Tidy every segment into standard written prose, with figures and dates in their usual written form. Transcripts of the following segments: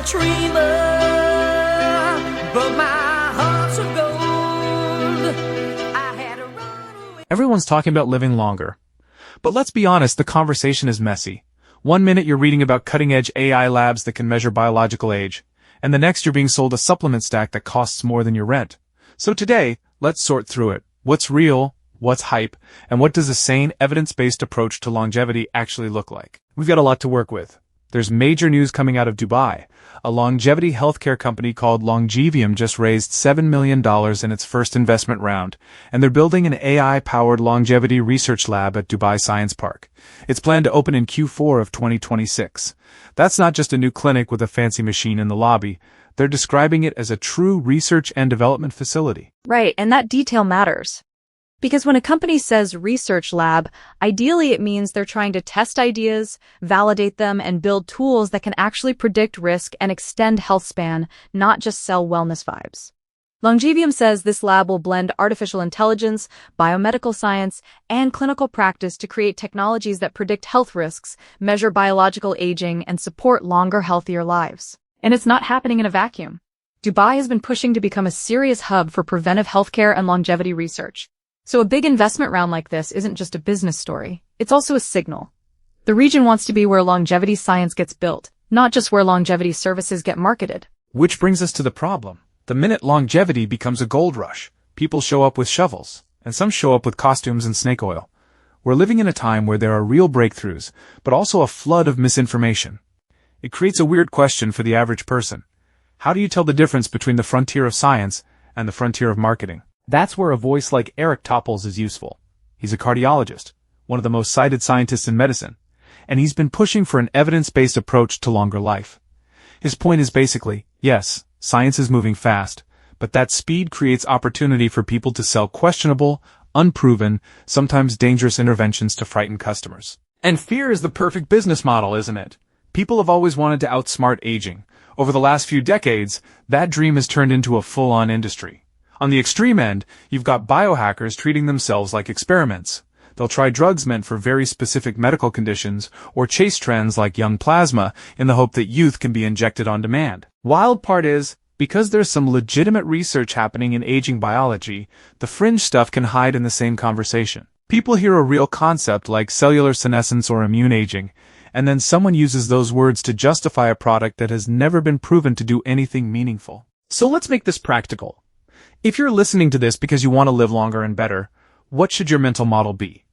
dreamer, but my heart's of gold. I had to run away. Everyone's talking about living longer. But let's be honest, the conversation is messy. One minute you're reading about cutting-edge AI labs that can measure biological age, and the next you're being sold a supplement stack that costs more than your rent. So today, let's sort through it. What's real, what's hype, and what does a sane, evidence-based approach to longevity actually look like? We've got a lot to work with. There's major news coming out of Dubai. A longevity healthcare company called Longevium just raised $7 million in its first investment round, and they're building an AI-powered longevity research lab at Dubai Science Park. It's planned to open in Q4 of 2026. That's not just a new clinic with a fancy machine in the lobby. They're describing it as a true research and development facility. Right, and that detail matters. Because when a company says research lab, ideally it means they're trying to test ideas, validate them, and build tools that can actually predict risk and extend health span, not just sell wellness vibes. Longevium says this lab will blend artificial intelligence, biomedical science, and clinical practice to create technologies that predict health risks, measure biological aging, and support longer, healthier lives. And it's not happening in a vacuum. Dubai has been pushing to become a serious hub for preventive healthcare and longevity research. So a big investment round like this isn't just a business story, it's also a signal. The region wants to be where longevity science gets built, not just where longevity services get marketed. Which brings us to the problem. The minute longevity becomes a gold rush, people show up with shovels, and some show up with costumes and snake oil. We're living in a time where there are real breakthroughs, but also a flood of misinformation. It creates a weird question for the average person. How do you tell the difference between the frontier of science and the frontier of marketing? That's where a voice like Eric Topples is useful. He's a cardiologist, one of the most cited scientists in medicine, and he's been pushing for an evidence-based approach to longer life. His point is basically, yes, science is moving fast, but that speed creates opportunity for people to sell questionable, unproven, sometimes dangerous interventions to frighten customers. And fear is the perfect business model, isn't it? People have always wanted to outsmart aging. Over the last few decades, that dream has turned into a full-on industry. On the extreme end, you've got biohackers treating themselves like experiments. They'll try drugs meant for very specific medical conditions, or chase trends like young plasma in the hope that youth can be injected on demand. Wild part is, because there's some legitimate research happening in aging biology, the fringe stuff can hide in the same conversation. People hear a real concept like cellular senescence or immune aging, and then someone uses those words to justify a product that has never been proven to do anything meaningful. So let's make this practical. If you're listening to this because you want to live longer and better, what should your mental model be?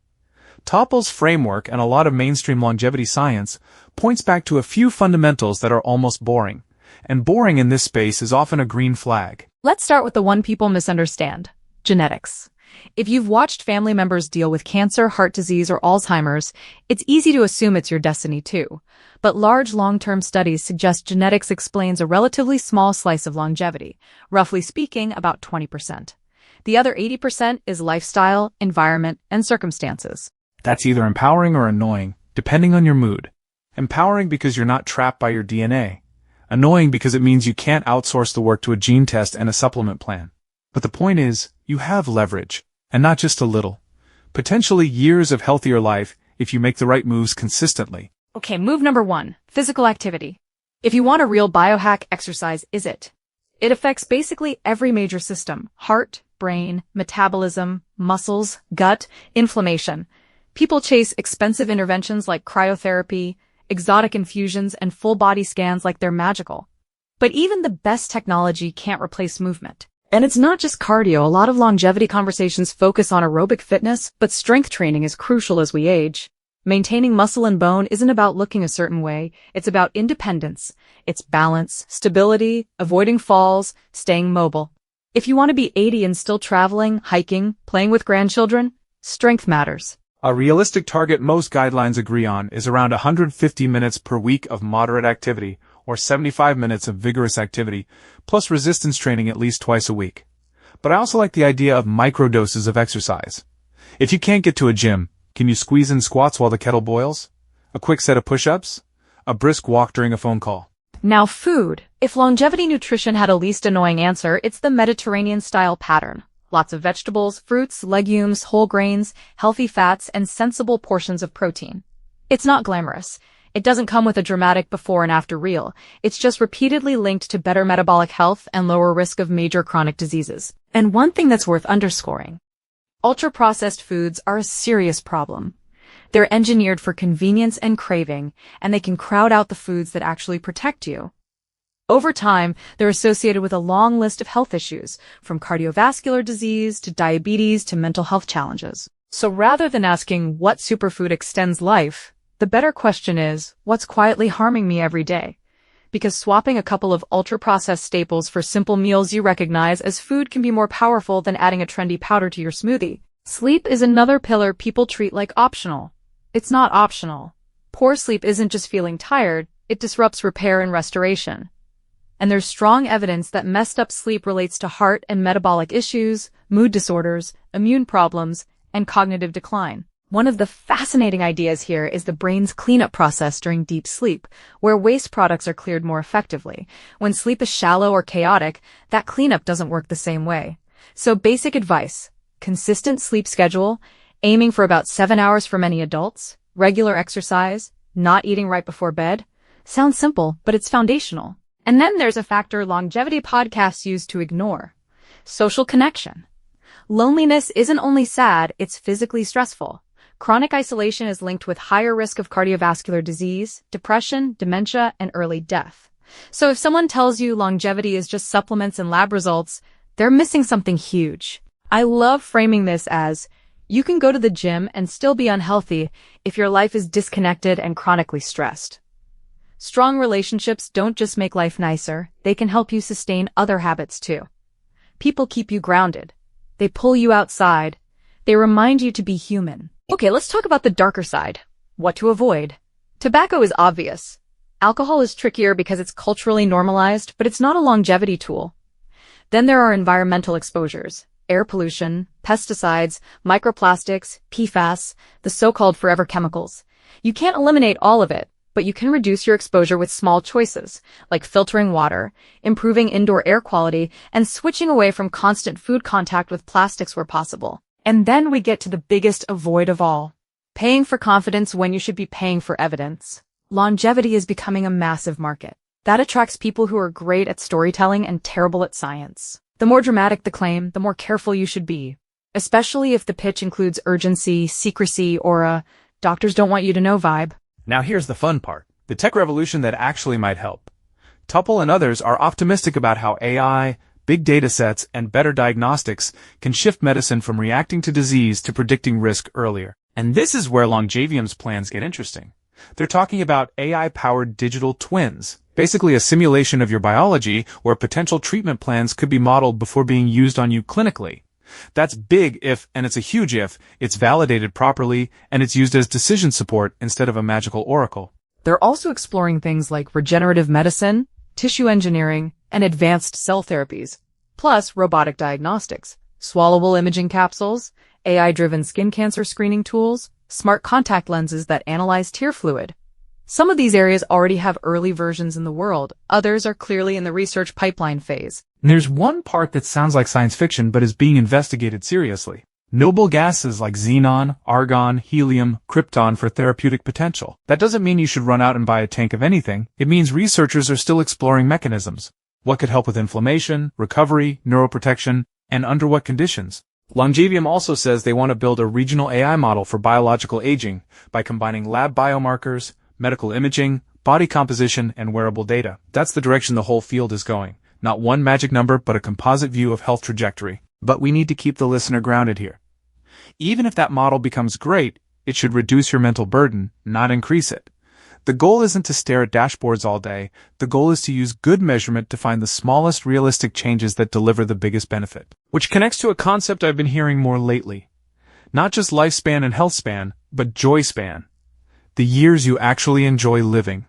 Topple's framework and a lot of mainstream longevity science points back to a few fundamentals that are almost boring. And boring in this space is often a green flag. Let's start with the one people misunderstand: genetics. If you've watched family members deal with cancer, heart disease, or Alzheimer's, it's easy to assume it's your destiny too. But large long-term studies suggest genetics explains a relatively small slice of longevity, roughly speaking, about 20%. The other 80% is lifestyle, environment, and circumstances. That's either empowering or annoying, depending on your mood. Empowering because you're not trapped by your DNA. Annoying because it means you can't outsource the work to a gene test and a supplement plan. But the point is, you have leverage, and not just a little. Potentially years of healthier life if you make the right moves consistently. Okay, move number 1, physical activity. If you want a real biohack, exercise is it. It affects basically every major system: heart, brain, metabolism, muscles, gut, inflammation. People chase expensive interventions like cryotherapy, exotic infusions, and full-body scans like they're magical. But even the best technology can't replace movement. And it's not just cardio. A lot of longevity conversations focus on aerobic fitness, but strength training is crucial as we age. Maintaining muscle and bone isn't about looking a certain way, it's about independence. It's balance, stability, avoiding falls, staying mobile. If you want to be 80 and still traveling, hiking, playing with grandchildren, strength matters. A realistic target most guidelines agree on is around 150 minutes per week of moderate activity, or 75 minutes of vigorous activity, plus resistance training at least twice a week. But I also like the idea of microdoses of exercise. If you can't get to a gym, can you squeeze in squats while the kettle boils? A quick set of push-ups? A brisk walk during a phone call? Now food. If longevity nutrition had a least annoying answer, it's the Mediterranean-style pattern. Lots of vegetables, fruits, legumes, whole grains, healthy fats, and sensible portions of protein. It's not glamorous. It doesn't come with a dramatic before and after reel. It's just repeatedly linked to better metabolic health and lower risk of major chronic diseases. And one thing that's worth underscoring: ultra-processed foods are a serious problem. They're engineered for convenience and craving, and they can crowd out the foods that actually protect you. Over time, they're associated with a long list of health issues, from cardiovascular disease to diabetes to mental health challenges. So rather than asking what superfood extends life, the better question is, what's quietly harming me every day? Because swapping a couple of ultra-processed staples for simple meals you recognize as food can be more powerful than adding a trendy powder to your smoothie. Sleep is another pillar people treat like optional. It's not optional. Poor sleep isn't just feeling tired, it disrupts repair and restoration. And there's strong evidence that messed up sleep relates to heart and metabolic issues, mood disorders, immune problems, and cognitive decline. One of the fascinating ideas here is the brain's cleanup process during deep sleep, where waste products are cleared more effectively. When sleep is shallow or chaotic, that cleanup doesn't work the same way. So basic advice: consistent sleep schedule, aiming for about 7 hours for many adults, regular exercise, not eating right before bed. Sounds simple, but it's foundational. And then there's a factor longevity podcasts use to ignore: social connection. Loneliness isn't only sad, it's physically stressful. Chronic isolation is linked with higher risk of cardiovascular disease, depression, dementia, and early death. So if someone tells you longevity is just supplements and lab results, they're missing something huge. I love framing this as, you can go to the gym and still be unhealthy if your life is disconnected and chronically stressed. Strong relationships don't just make life nicer, they can help you sustain other habits too. People keep you grounded. They pull you outside. They remind you to be human. Okay, let's talk about the darker side. What to avoid. Tobacco is obvious. Alcohol is trickier because it's culturally normalized, but it's not a longevity tool. Then there are environmental exposures: air pollution, pesticides, microplastics, PFAS, the so-called forever chemicals. You can't eliminate all of it, but you can reduce your exposure with small choices, like filtering water, improving indoor air quality, and switching away from constant food contact with plastics where possible. And then we get to the biggest avoid of all: paying for confidence when you should be paying for evidence. Longevity is becoming a massive market. That attracts people who are great at storytelling and terrible at science. The more dramatic the claim, the more careful you should be, especially if the pitch includes urgency, secrecy, or a doctors don't want you to know vibe. Now here's the fun part: the tech revolution that actually might help. Tupple and others are optimistic about how AI, big data sets, and better diagnostics can shift medicine from reacting to disease to predicting risk earlier. And this is where Longevium's plans get interesting. They're talking about AI-powered digital twins, basically a simulation of your biology where potential treatment plans could be modeled before being used on you clinically. That's big if, and it's a huge if, it's validated properly and it's used as decision support instead of a magical oracle. They're also exploring things like regenerative medicine, tissue engineering, and advanced cell therapies, plus robotic diagnostics, swallowable imaging capsules, AI-driven skin cancer screening tools, smart contact lenses that analyze tear fluid. Some of these areas already have early versions in the world, others are clearly in the research pipeline phase. And there's one part that sounds like science fiction but is being investigated seriously: noble gases like xenon, argon, helium, krypton for therapeutic potential. That doesn't mean you should run out and buy a tank of anything. It means researchers are still exploring mechanisms. What could help with inflammation, recovery, neuroprotection, and under what conditions? Longevium also says they want to build a regional AI model for biological aging by combining lab biomarkers, medical imaging, body composition, and wearable data. That's the direction the whole field is going. Not one magic number, but a composite view of health trajectory. But we need to keep the listener grounded here. Even if that model becomes great, it should reduce your mental burden, not increase it. The goal isn't to stare at dashboards all day. The goal is to use good measurement to find the smallest realistic changes that deliver the biggest benefit. Which connects to a concept I've been hearing more lately. Not just lifespan and health span, but joy span. The years you actually enjoy living.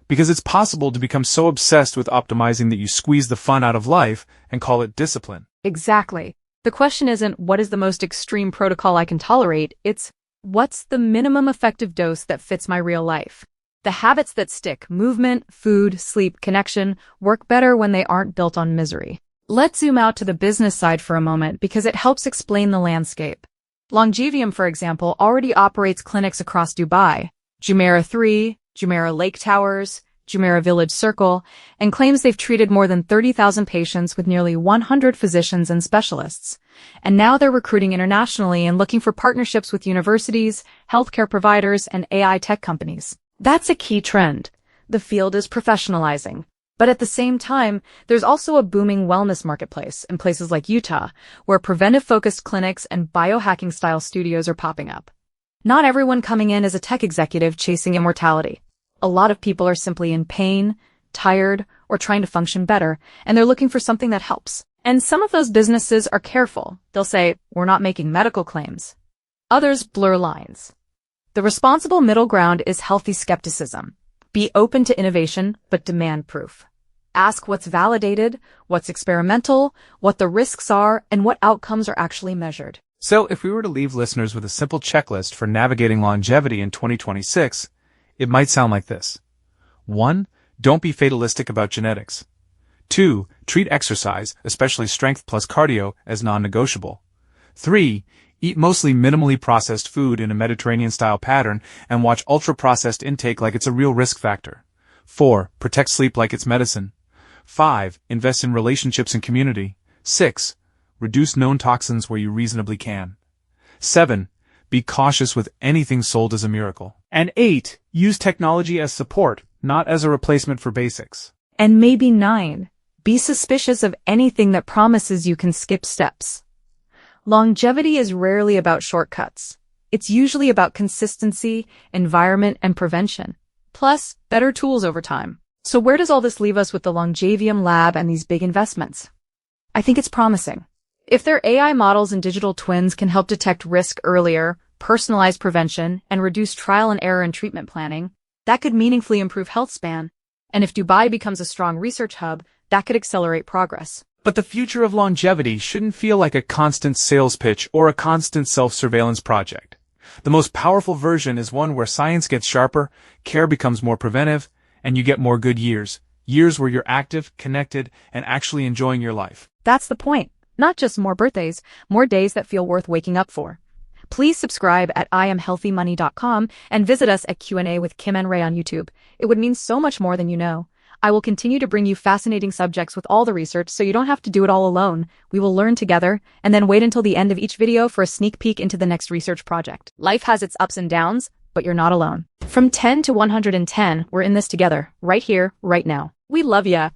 Because it's possible to become so obsessed with optimizing that you squeeze the fun out of life and call it discipline. Exactly. The question isn't what is the most extreme protocol I can tolerate, it's what's the minimum effective dose that fits my real life. The habits that stick, movement, food, sleep, connection, work better when they aren't built on misery. Let's zoom out to the business side for a moment because it helps explain the landscape. Longevium, for example, already operates clinics across Dubai, Jumeirah 3, Jumeirah Lake Towers, Jumeirah Village Circle, and claims they've treated more than 30,000 patients with nearly 100 physicians and specialists. And now they're recruiting internationally and looking for partnerships with universities, healthcare providers, and AI tech companies. That's a key trend. The field is professionalizing. But at the same time, there's also a booming wellness marketplace in places like Utah, where preventive-focused clinics and biohacking-style studios are popping up. Not everyone coming in is a tech executive chasing immortality. A lot of people are simply in pain, tired, or trying to function better, and they're looking for something that helps. And some of those businesses are careful. They'll say, "We're not making medical claims." Others blur lines. The responsible middle ground is healthy skepticism. Be open to innovation, but demand proof. Ask what's validated, what's experimental, what the risks are, and what outcomes are actually measured. So, if we were to leave listeners with a simple checklist for navigating longevity in 2026, it might sound like this. 1. Don't be fatalistic about genetics. 2. Treat exercise, especially strength plus cardio, as non-negotiable. 3. Eat mostly minimally processed food in a Mediterranean-style pattern and watch ultra-processed intake like it's a real risk factor. 4. Protect sleep like it's medicine. 5. Invest in relationships and community. 6. Reduce known toxins where you reasonably can. 7. Be cautious with anything sold as a miracle. And 8. Use technology as support, not as a replacement for basics. And maybe 9. Be suspicious of anything that promises you can skip steps. Longevity is rarely about shortcuts. It's usually about consistency, environment, and prevention. Plus, better tools over time. So where does all this leave us with the Longevium lab and these big investments? I think it's promising. If their AI models and digital twins can help detect risk earlier, personalize prevention, and reduce trial and error in treatment planning, that could meaningfully improve health span. And if Dubai becomes a strong research hub, that could accelerate progress. But the future of longevity shouldn't feel like a constant sales pitch or a constant self-surveillance project. The most powerful version is one where science gets sharper, care becomes more preventive, and you get more good years. Years where you're active, connected, and actually enjoying your life. That's the point. Not just more birthdays, more days that feel worth waking up for. Please subscribe at IamHealthyMoney.com and visit us at Q&A with Kim and Ray on YouTube. It would mean so much more than you know. I will continue to bring you fascinating subjects with all the research so you don't have to do it all alone. We will learn together, and then wait until the end of each video for a sneak peek into the next research project. Life has its ups and downs, but you're not alone. From 10 to 110, we're in this together, right here, right now. We love ya.